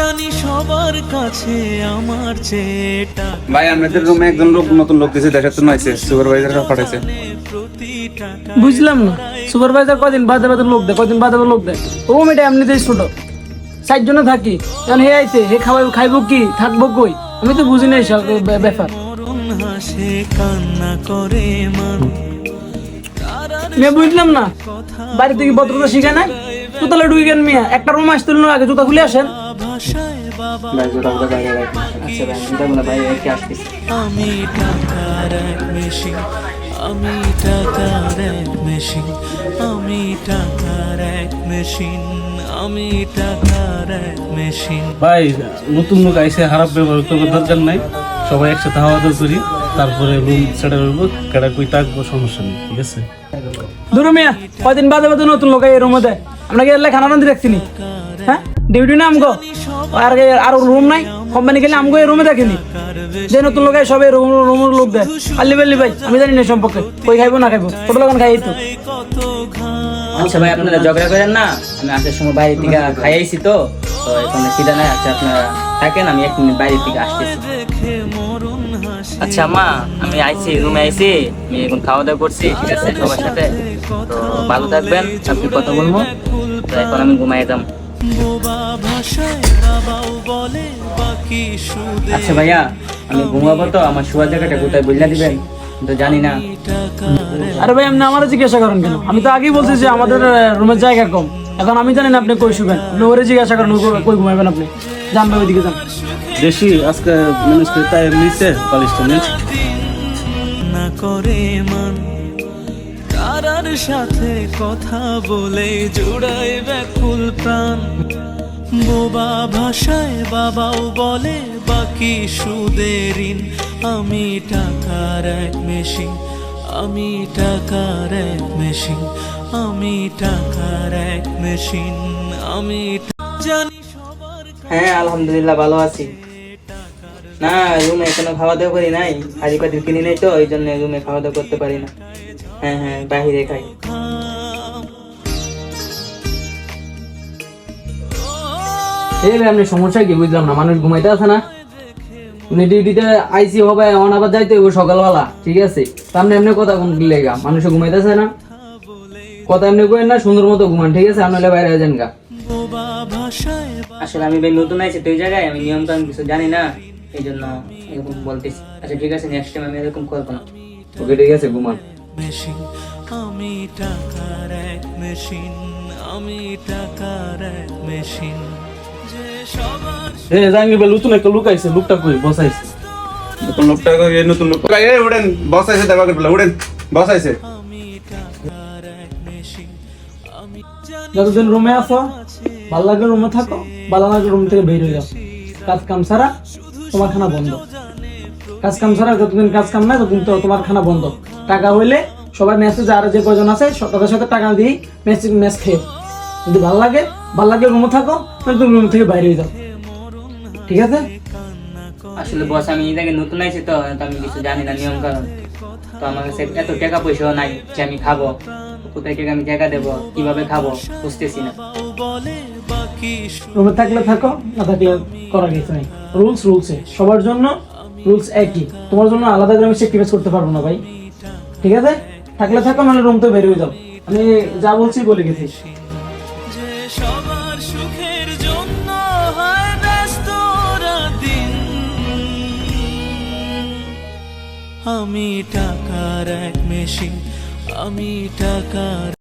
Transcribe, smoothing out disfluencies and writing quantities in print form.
জানি সবার কাছে আমার চেয়েটা ভাই আমাদের রুমে একজন লোক নতুন লোক দিয়েছে, দেখার জন্য আইছে, সুপারভাইজার পাঠাইছে। বুঝলাম না, সুপারভাইজার কদিন বাদে বাদে লোক দেয়, কদিন বাদে বাদে লোক দেয়। রুম এটা এমনিতেই ছোট, 60 জন থাকি। কারণ হে আইছে, হে খাইবো কি, থাকবো কই, আমি তো বুঝি না এইসব ব্যাপার। মরণ হাসে কান্না করে মান মেয়ে বুঝলাম না, বাড়ি থেকে ভদ্রতা শিখে নাই, জুতালে ঢুকে গেন মিয়া। একটা রুম আসতে আগে জুতা খুলে আসেন। ভাষায় বাবা ভাই জোড়া বাইরে রাখি। আচ্ছা ভাই জুতাগুলো বাইরে রেখে আসতেছি। আমি টাকার এক মেশিন, আমি টাকার এক মেশিন, আমি টাকার এক মেশিন, আমি টাকার এক মেশিন। ভাই নতুন লোক আইসে খারাপ ব্যবহার করবার দরকার নাই, সবাই একসাথে হাওয়া দাওয়া করি, তারপরে রুম সেটা করবো, কেডা কই থাকবো, সমস্যা নেই, ঠিক আছে? ধরো মিয়া, কয়দিন বাদে বাদে নতুন লোক এই রুমে দেয়। আপনাকে এলে খানা রান্ধি রাখছিনি, হ্যাঁ ডিউটি না আমগো। আর রুম নাই, কোম্পানি গেলে আমগো এই রুমে দেখেনি। যে নতুন লোক সবাই রুমের লোক দেয়। আল্লি বেল্লি ভাই, আমি জানি না সম্পর্কে, কই খাইবো না খাইবো, ছোট লোক খাই তো। আচ্ছা ভাই আপনারা ঝগড়া করেন না, আমি আসার সময় বাইরে থেকে খাইয়াইছি তো এখন খিদা নাই। আচ্ছা আপনারা থাকেন, আমি 1 মিনিট বাইরে থেকে আসতেছি। আচ্ছা মা, আমি আইছি, রুমে আইছি, আমি এখন খাওয়া দাওয়া করছি, ঠিক আছে সবার সাথে। তো ভালো থাকবেন, আপনি কথা বলবো। তো এখন আমি ঘুমাই যাম। আচ্ছা ভাইয়া, আমি ঘুমাবো তো, আমার শোয়ার জায়গাটা কোথায় বললা দিবেন? তো জানি না। আরে ভাই আপনি আমার জিজ্ঞাসা করেন কেন? আমি তো আগেই বলছি যে আমাদের রুমের জায়গা কম। এখন আমি জানি না আপনি কই শুবেন, আপনি ওরে জিজ্ঞাসা করেন কই ঘুমাবেন আপনি। যান ভাই ওইদিকে যান। বেশি আজকে ম্যানেজ করে তাই নিচে বালিশটা নিয়ে না করে মান তারার সাথে কথা বলে জোড়ায় ব্যাকুল প্রাণ। বোবা ভাষায় বাবাও বলে বাকি সুদের ঋণ। আমি টাকার এক মেশিন, আমি টাকার এক মেশিন, আমি টাকার এক মেশিন, আমি জানি সবার হ্যাঁ আলহামদুলিল্লাহ ভালো আছি। না রুমে এখনো খাওয়া দাওয়া করি নাই, হাড়ি পাতিল কিনি নাই তো, এই জন্য রুমে খাওয়া দাওয়া করতে পারি না। হ্যাঁ হ্যাঁ বাহিরে খাই। এই ভাই আপনি সমস্যা কি বুঝলাম না? মানুষ ঘুমাইতে আছে না, উনি ডিউটিতে আইসি হবে, এখন আবার যাইতে হইব সকালবেলা, ঠিক আছে? সামনে এমনি কথা কোন লেগা, মানুষ ঘুমাইতেছে না, কথা এমনি করেন না, সুন্দর মতো ঘুমান, ঠিক আছে? আপনার বাইরে যান গা। আসলে আমি ভাই নতুন আইছি তো এই জায়গায়, আমি নিয়ম কানুন কিছু জানি না, এই জন্য এরকম বলতেছি। আচ্ছা ঠিক আছে, নেক্সট টাইম আমি এরকম করবো না। ওকে ঠিক আছে, ঘুমান। মেশিন, আমি টাকার এক মেশিন, আমি টাকার এক মেশিন। যে সবার জানি ভাই নতুন একটা লোক আইসে, লোকটা কই বসাইছে? নতুন লোকটা এই নতুন লোক এই উড়েন, বস আইছে, দেখা করে উড়েন, বস আইছে। আমি টাকার এক মেশিন, আমি জানি যতদিন রুমে আসো, ভালো লাগলে রুমে থাকো, ভালো লাগলে রুম থেকে বের হয়ে যাও। কাজ কাম ছাড়া তোমার খানা বন্ধ। কাজ কাম ছাড়া যতদিন কাজ কাম নাই ততদিন তো তোমার খানা বন্ধ। টাকা হইলে সবাই মেসে যারা যে কজন আছে তাদের সাথে টাকা দিয়ে মেস খেয়ে, যদি ভালো লাগে রুমে থাকো, তাহলে তুমি রুম থেকে বাইরে হয়ে যাও, ঠিক আছে? আসলে বস আমি এই জায়গায় নতুন আইছি তো, তো আমি কিছু জানি না নিয়ম কানুন। তো আমার কাছে এত টাকা পয়সাও নাই যে আমি খাবো, কোথায় থেকে আমি টাকা দেবো, কিভাবে খাবো বুঝতেছি না। বলে বাকি রুমে থাকলে থাকো, না থাকলে করার কিছু নেই। রুলসে সবার জন্য রুলস একই, তোমার জন্য আলাদা করে আমি স্যাক্রিফাইস করতে পারবো না ভাই, ঠিক আছে? থাকলে থাকো, নাহলে রুম থেকে বের হয়ে যাও। আমি যা বলছি বলে গেছি। যে সবার সুখের জন্য হয় ব্যস্ত দিন। আমি টাকার এক মেশিন, আমি টাকার